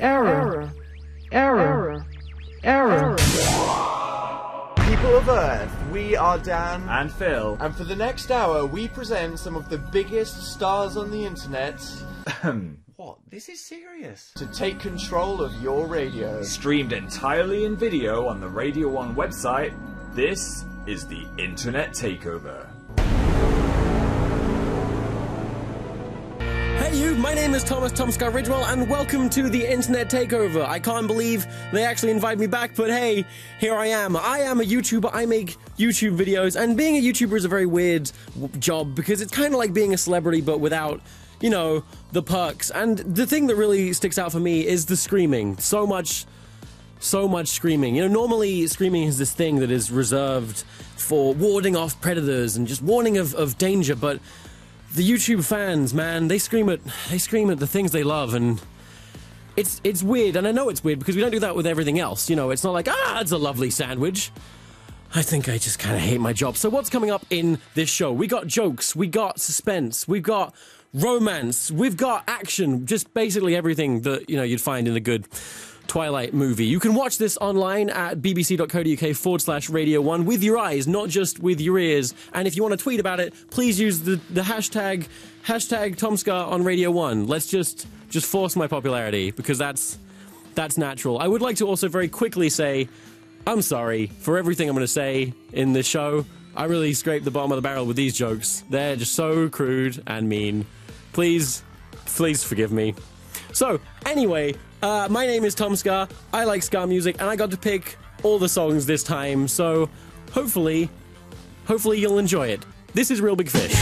Error. Error. Error. People of Earth, we are Dan and Phil, and for the next hour we present some of the biggest stars on the internet. What? This is serious. To take control of your radio. Streamed entirely in video on the Radio 1 website, this is the Internet Takeover. Hey you, my name is Tomska Ridgewell, and welcome to the Internet Takeover. I can't believe they actually invited me back, but hey, here I am. I am a YouTuber, I make YouTube videos, and being a YouTuber is a very weird job, because it's kind of like being a celebrity, but without, you know, the perks. And the thing that really sticks out for me is the screaming. So much screaming. You know, normally screaming is this thing that is reserved for warding off predators and just warning of danger, but the YouTube fans, man, they scream at the things they love, and it's weird, and I know it's weird because we don't do that with everything else. You know, it's not like, it's a lovely sandwich. I think I just kind of hate my job. So what's coming up in this show? We got jokes, we got suspense, we've got romance, we've got action, just basically everything that, you know, you'd find in a good Twilight movie. You can watch this online at bbc.co.uk/Radio1 with your eyes, not just with your ears. And if you want to tweet about it, please use the hashtag Tomska on Radio 1. Let's just force my popularity, because that's natural. I would like to also very quickly say, I'm sorry for everything I'm going to say in this show. I really scraped the bottom of the barrel with these jokes. They're just so crude and mean. Please forgive me. So, anyway, my name is Tomska, I like ska music, and I got to pick all the songs this time, so hopefully you'll enjoy it. This is Real Big Fish.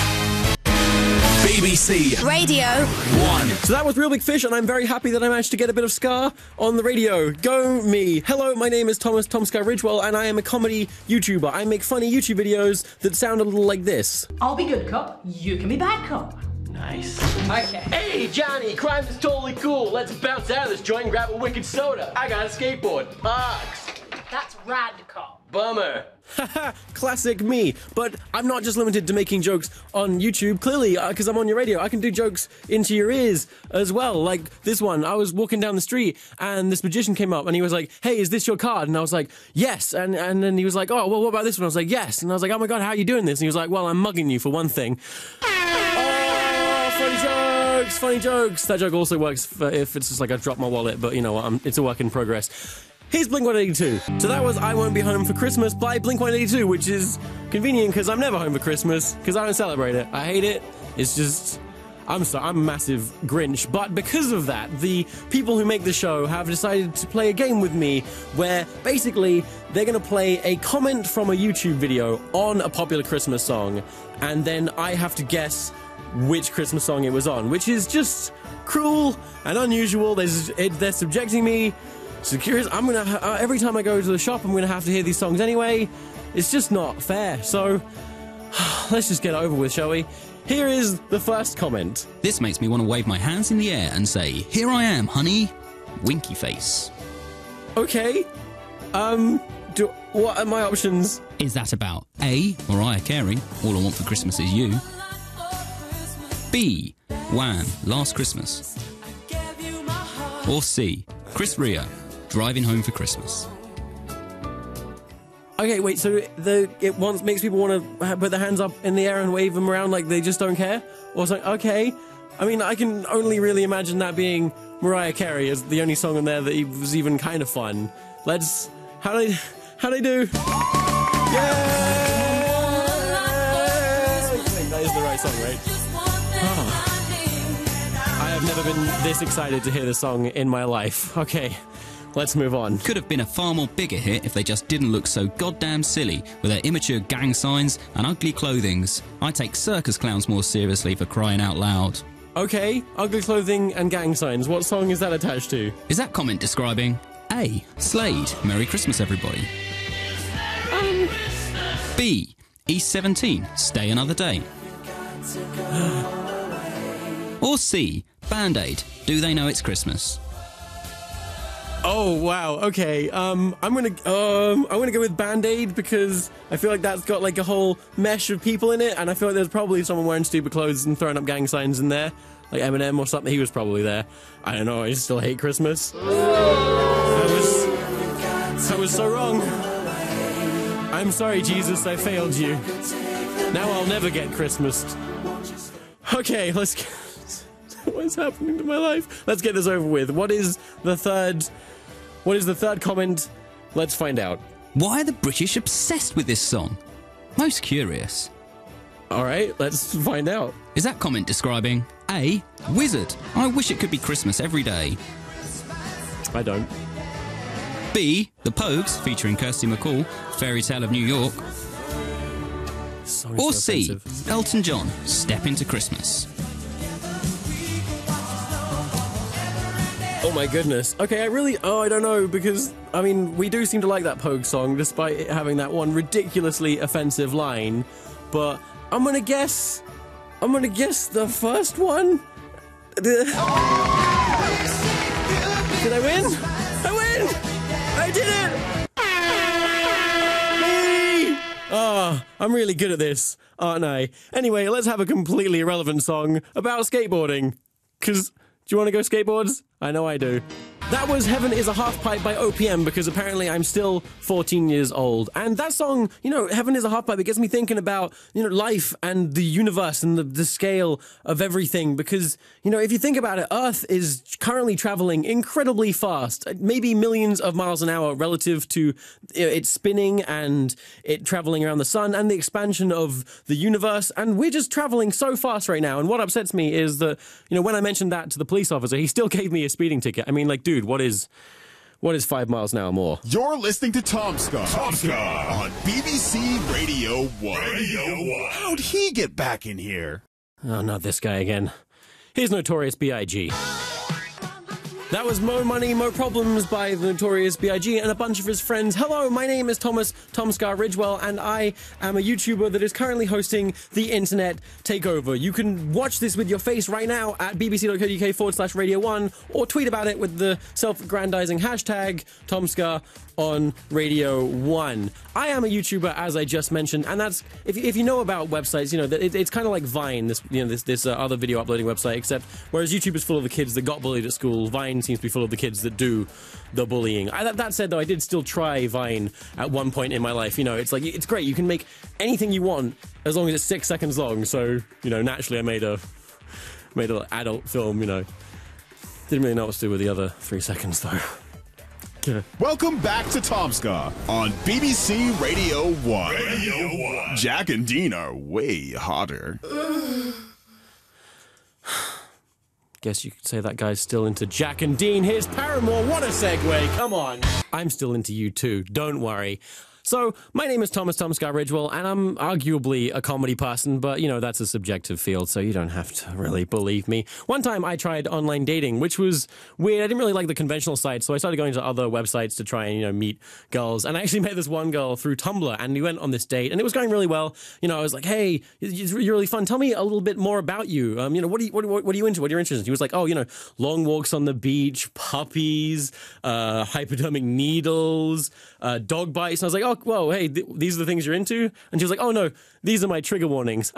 BBC Radio 1. So that was Real Big Fish, and I'm very happy that I managed to get a bit of ska on the radio. Go me! Hello, my name is Tomska Ridgewell, and I am a comedy YouTuber. I make funny YouTube videos that sound a little like this. I'll be good cop, you can be bad cop. Nice. Okay. Hey, Johnny, crime is totally cool. Let's bounce out of this joint and grab a wicked soda. I got a skateboard. Parks. That's rad cop. Bummer. Haha, classic me. But I'm not just limited to making jokes on YouTube. Clearly, because I'm on your radio, I can do jokes into your ears as well. Like this one, I was walking down the street and this magician came up and he was like, hey, is this your card? And I was like, yes. And then he was like, oh, well, what about this one? I was like, yes. And I was like, oh my God, how are you doing this? And he was like, well, I'm mugging you for one thing. Funny jokes. That joke also works if it's just like I drop my wallet, but you know what, it's a work in progress. Here's Blink-182. So that was I Won't Be Home for Christmas by Blink-182, which is convenient because I'm never home for Christmas, because I don't celebrate it. I hate it. It's just, I'm a massive Grinch. But because of that, the people who make the show have decided to play a game with me where basically they're going to play a comment from a YouTube video on a popular Christmas song, and then I have to guess which Christmas song it was on, which is just cruel and unusual. They're subjecting me to curious. I'm gonna every time I go to the shop, I'm gonna have to hear these songs anyway. It's just not fair. So let's just get it over with, shall we? Here is the first comment. This makes me want to wave my hands in the air and say, here I am, honey. Winky face. Okay. What are my options? Is that about A, Mariah Carey, All I Want for Christmas Is You? B, Wham, Last Christmas? Or C, Chris Rea, Driving Home for Christmas? Okay, wait, so it makes people want to put their hands up in the air and wave them around like they just don't care? Or something? Okay. I mean, I can only really imagine that being Mariah Carey as the only song on there that was even kind of fun. How'd I do? Yay! That is the right song, right? I have never been this excited to hear the song in my life. Okay, let's move on. Could have been a far more bigger hit if they just didn't look so goddamn silly with their immature gang signs and ugly clothings. I take circus clowns more seriously, for crying out loud. Okay, ugly clothing and gang signs. What song is that attached to? Is that comment describing A, Slade, Merry Christmas Everybody? B, East 17, Stay Another Day? Or C, Band-Aid, Do They Know It's Christmas? Oh wow, okay. I'm gonna go with Band-Aid because I feel like that's got like a whole mesh of people in it, and I feel like there's probably someone wearing stupid clothes and throwing up gang signs in there. like Eminem or something. He was probably there. I don't know. I still hate Christmas. I was so wrong. I'm sorry, Jesus. I failed you. Now I'll never get Christmas. Okay, let's get... What's happening to my life? Let's get this over with. What is the third comment? Let's find out. Why are the British obsessed with this song? Most curious. Alright, let's find out. Is that comment describing A. Wizard? I wish it could be Christmas every day. I don't. B. The Pogues, featuring Kirsty MacColl, Fairy Tale of New York. Or C. Offensive. Elton John, Step Into Christmas. Oh my goodness. Okay, I don't know, because, I mean, we do seem to like that Pogue song, despite it having that one ridiculously offensive line, but I'm gonna guess the first one? Did I win? I win! I did it! Me! Oh, I'm really good at this, aren't I? Anyway, let's have a completely irrelevant song about skateboarding, because... Do you want to go skateboards? I know I do. That was Heaven is a Half Pipe by OPM, because apparently I'm still 14 years old. And that song, you know, Heaven is a Half Pipe, it gets me thinking about, you know, life and the universe and the scale of everything. Because, you know, if you think about it, Earth is currently traveling incredibly fast, maybe millions of miles an hour relative to it spinning and it traveling around the sun and the expansion of the universe. And we're just traveling so fast right now. And what upsets me is that, you know, when I mentioned that to the police officer, he still gave me a speeding ticket. I mean, like, dude, what is 5 miles an hour more? You're listening to Tomska. Tomska on BBC Radio 1. How'd he get back in here? Oh, not this guy again. Here's Notorious B.I.G. That was Mo Money, Mo Problems by the Notorious B.I.G. and a bunch of his friends. Hello, my name is Tomska Ridgewell, and I am a YouTuber that is currently hosting the Internet Takeover. You can watch this with your face right now at bbc.co.uk/Radio1, or tweet about it with the self-aggrandizing hashtag Tomska on Radio 1. I am a YouTuber, as I just mentioned, and that's, if you know about websites, you know, it's kind of like Vine, this other video uploading website, except whereas YouTube is full of the kids that got bullied at school, Vine seems to be full of the kids that do the bullying. That said, though, I did still try Vine at one point in my life. You know, it's like, it's great, you can make anything you want as long as it's 6 seconds long, so, you know, naturally I made an adult film, you know. Didn't really know what to do with the other 3 seconds, though. Welcome back to Tomska on BBC Radio 1. Jack and Dean are way hotter. Guess you could say that guy's still into Jack and Dean. Here's Paramore. What a segue. Come on. I'm still into you too. Don't worry. So, my name is Tomska Ridgewell, and I'm arguably a comedy person, but, you know, that's a subjective field, so you don't have to really believe me. One time I tried online dating, which was weird. I didn't really like the conventional sites, so I started going to other websites to try and, you know, meet girls. And I actually met this one girl through Tumblr, and we went on this date, and it was going really well. You know, I was like, hey, you're really fun. Tell me a little bit more about you. You know, what are you into? What are you interested in? He was like, oh, you know, long walks on the beach, puppies, hypodermic needles, dog bites. And I was like, oh, whoa, hey, these are the things you're into? And she was like, oh no, these are my trigger warnings.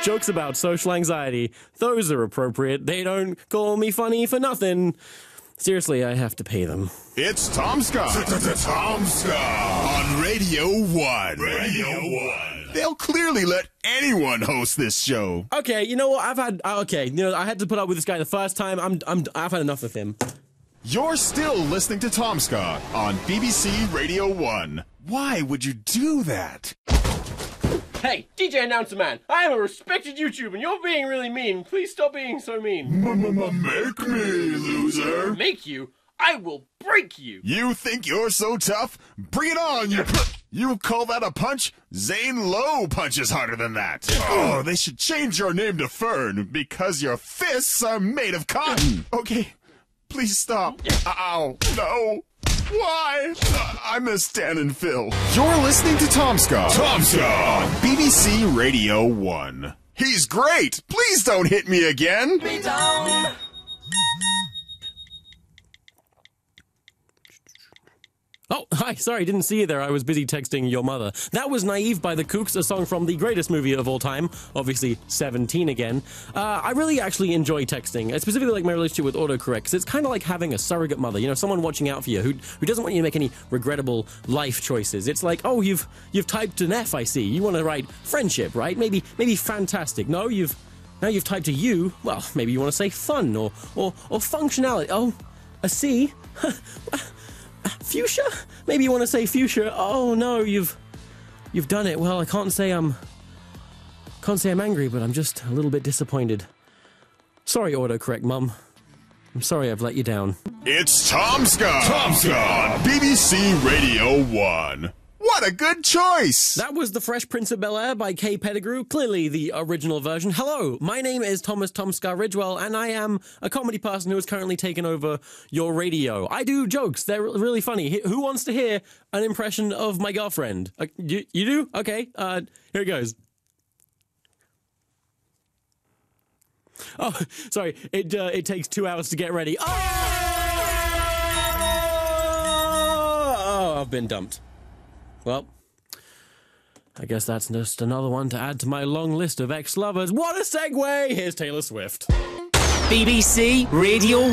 Jokes about social anxiety. Those are appropriate. They don't call me funny for nothing. Seriously, I have to pay them. It's Tomska. Tomska on Radio 1. They'll clearly let anyone host this show. Okay, you know what? I had to put up with this guy the first time. I've had enough of him. You're still listening to Tomska on BBC Radio 1. Why would you do that? Hey, DJ Announcer Man, I am a respected YouTuber and you're being really mean. Please stop being so mean. Make me, loser. Make you? I will break you. You think you're so tough? Bring it on, you call that a punch? Zane Lowe punches harder than that. Oh, they should change your name to Fern because your fists are made of cotton. Okay. Please stop. Ow. No. Why? I miss Dan and Phil. You're listening to Tomska. Tomska on BBC Radio 1. He's great. Please don't hit me again. Be down. Oh, hi, sorry, didn't see you there. I was busy texting your mother. That was Naive by the Kooks, a song from the greatest movie of all time, obviously 17 again. I really actually enjoy texting. I specifically like my relationship with autocorrect, because it's kind of like having a surrogate mother, you know, someone watching out for you, who doesn't want you to make any regrettable life choices. It's like, oh, you've typed an F, I see. You want to write friendship, right? Maybe fantastic. No, now you've typed a U. Well, maybe you want to say fun or functionality. Oh, a C. Fuchsia? Maybe you want to say fuchsia. Oh no, you've done it. Well, I can't say I'm angry, but I'm just a little bit disappointed. Sorry, autocorrect, Mum. I'm sorry I've let you down. It's Tomska! Tomska on BBC Radio 1. What a good choice! That was The Fresh Prince of Bel-Air by Kay Pettigrew, clearly the original version. Hello, my name is Thomas Tomska Ridgewell, and I am a comedy person who has currently taken over your radio. I do jokes, they're really funny. Who wants to hear an impression of my girlfriend? You do? Okay, here it goes. Oh, sorry, it takes 2 hours to get ready. Oh, I've been dumped. Well, I guess that's just another one to add to my long list of ex-lovers. What a segue! Here's Taylor Swift. BBC Radio 1.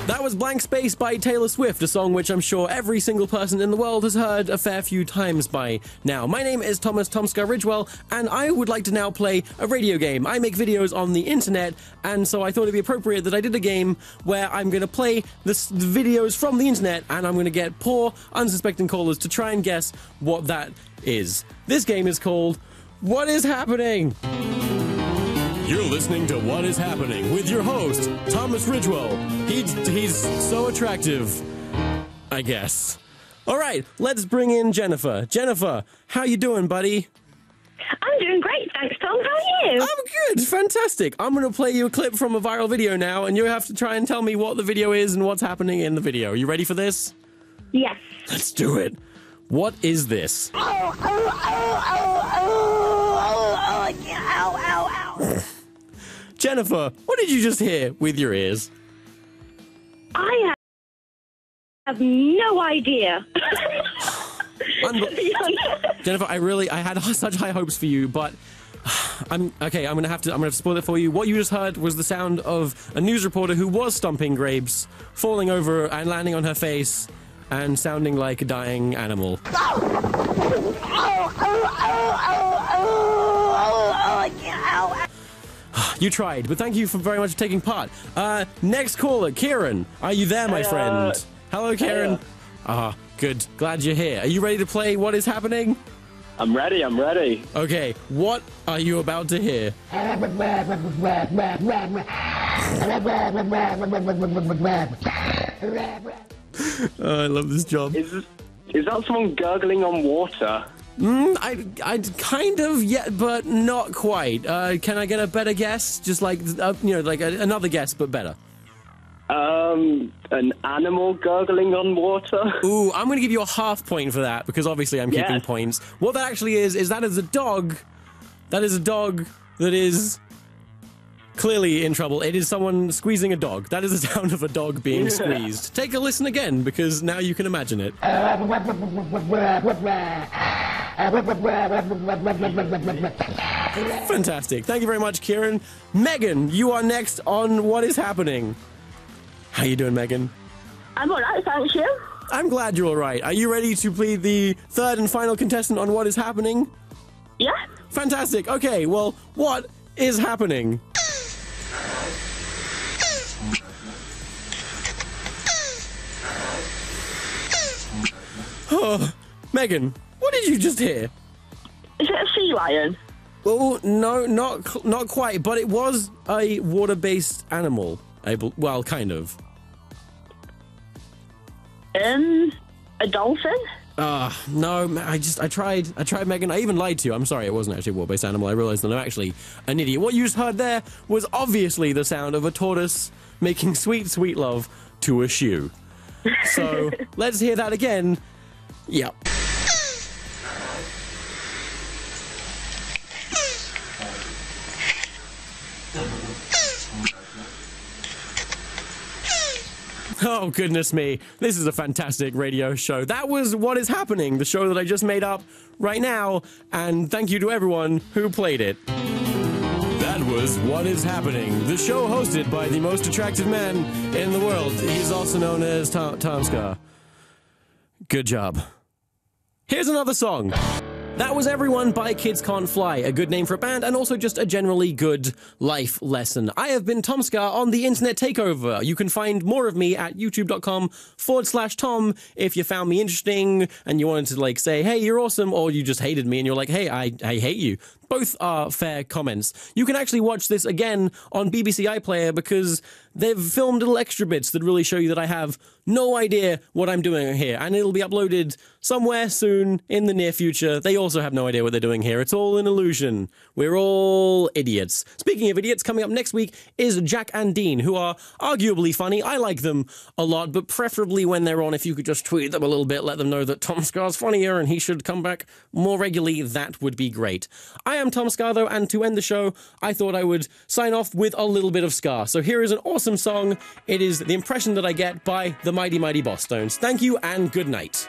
That was Blank Space by Taylor Swift, a song which I'm sure every single person in the world has heard a fair few times by now. My name is Thomas Tomska Ridgewell, and I would like to now play a radio game. I make videos on the internet, and so I thought it'd be appropriate that I did a game where I'm going to play the videos from the internet, and I'm going to get poor, unsuspecting callers to try and guess what that is. This game is called What Is Happening? You're listening to What Is Happening with your host, Thomas Ridgewell. He's so attractive, I guess. All right, let's bring in Jennifer. Jennifer, how you doing, buddy? I'm doing great, thanks, Tom. How are you? I'm good, fantastic. I'm going to play you a clip from a viral video now, and you have to try and tell me what the video is and what's happening in the video. You ready for this? Yes. Let's do it. What is this? Jennifer, what did you just hear with your ears? I have no idea. Jennifer, I had such high hopes for you, but I'm gonna have to spoil it for you. What you just heard was the sound of a news reporter who was stomping grapes, falling over and landing on her face, and sounding like a dying animal. You tried, but thank you very much for taking part. Next caller, Kieran. Are you there, my friend? Hello, Kieran. Good. Glad you're here. Are you ready to play What Is Happening? I'm ready. Okay, what are you about to hear? I love this job. Is that someone gurgling on water? I kind of, yeah, but not quite. Can I get a better guess? Just like, another guess, but better. An animal gurgling on water? Ooh, I'm going to give you a half point for that, because obviously I'm keeping points. What that actually is that is a dog. That is a dog that is clearly in trouble. It is someone squeezing a dog. That is the sound of a dog being squeezed. Take a listen again, because now you can imagine it. Fantastic. Thank you very much, Kieran. Megan, you are next on What Is Happening. How you doing, Megan? I'm alright, thank you. I'm glad you're alright. Are you ready to plead the third and final contestant on What Is Happening? Yeah. Fantastic. Okay, well, what is happening? Oh, Megan, what did you just hear? Is it a sea lion? Oh, no, not quite, but it was a water-based animal. Well, kind of. A dolphin? No, I tried, Megan. I even lied to you. I'm sorry, it wasn't actually a water-based animal. I realized that I'm actually an idiot. What you just heard there was obviously the sound of a tortoise making sweet, sweet love to a shoe. So, let's hear that again. Yep. Oh, goodness me. This is a fantastic radio show. That was What Is Happening, the show that I just made up right now, and thank you to everyone who played it. That was What Is Happening, the show hosted by the most attractive man in the world. He's also known as Tomska. Good job. Here's another song. That was Everyone by Kids Can't Fly, a good name for a band and also just a generally good life lesson. I have been Tomska on the Internet Takeover. You can find more of me at youtube.com/Tom if you found me interesting and you wanted to like say, hey, you're awesome, or you just hated me and you're like, hey, I hate you. Both are fair comments. You can actually watch this again on BBC iPlayer because they've filmed little extra bits that really show you that I have no idea what I'm doing here, and it'll be uploaded somewhere soon in the near future. They also have no idea what they're doing here. It's all an illusion. We're all idiots. Speaking of idiots, coming up next week is Jack and Dean, who are arguably funny. I like them a lot, but preferably when they're on, if you could just tweet them a little bit, let them know that Tom Scar's funnier and he should come back more regularly, that would be great. I am Tom Scar, though, and to end the show, I thought I would sign off with a little bit of Scar. So here is an awesome song. It is The Impression That I Get by the Mighty Mighty Boss Stones. Thank you and good night.